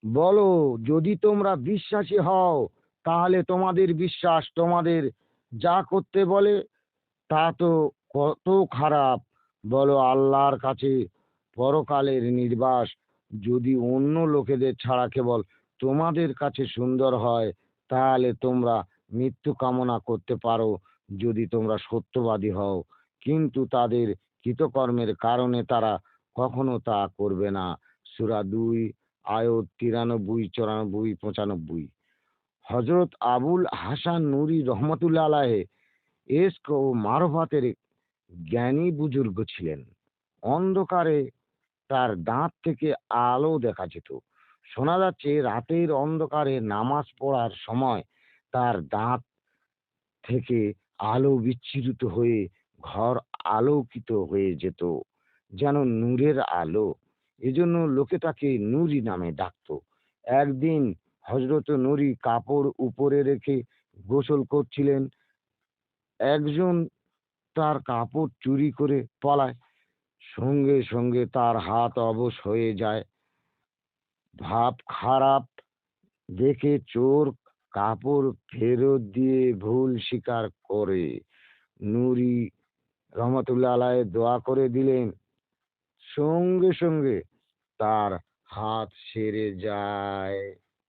বলো, যদি তোমরা বিশ্বাসী হও তাহলে তোমাদের বিশ্বাস তোমাদের যা করতে বলে তা তো কত খারাপ। বলো, আল্লাহর কাছে পরকালের নির্বাস যদি অন্য লোকেদের ছাড়া কেবল তোমাদের কাছে সুন্দর হয়, তাহলে তোমরা মৃত্যু কামনা করতে পারো যদি তোমরা সত্যবাদী হও। কিন্তু তাদের কৃতকর্মের কারণে তারা কখনো তা করবে না। সূরা 2 আয়াত 93, 94, 95। হযরত আবুল হাসান নুরি রহমাতুল্লাহ আলাইহি এশক ও মারফাতের জ্ঞানী বুজুর্গ ছিলেন। অন্ধকারে তার দাঁত থেকে আলো দেখা যেত। শোনা যাচ্ছে রাতের অন্ধকারে নামাজ পড়ার সময় তার দাঁত থেকে আলো বিচ্ছুরিত হয়ে ঘর আলোকিত হয়ে যেত, যেন নূরের আলো। এজন্য লোকে তাকে নূরি নামে ডাকতো। একদিন হযরত নূরি কাপড় উপরে রেখে গোসল করছিলেন। একজন তার কাপড় চুরি করে পলায়। সঙ্গে সঙ্গে তার হাত অবশ হয়ে যায়। ভাব খারাপ দেখে চোর কাপড় ফেরত দিয়ে ভুল স্বীকার করে। নূরি রহমতুল্লাহ আলাইহি দোয়া করে দিলেন। সঙ্গে সঙ্গে তার হাত সেরে যায়।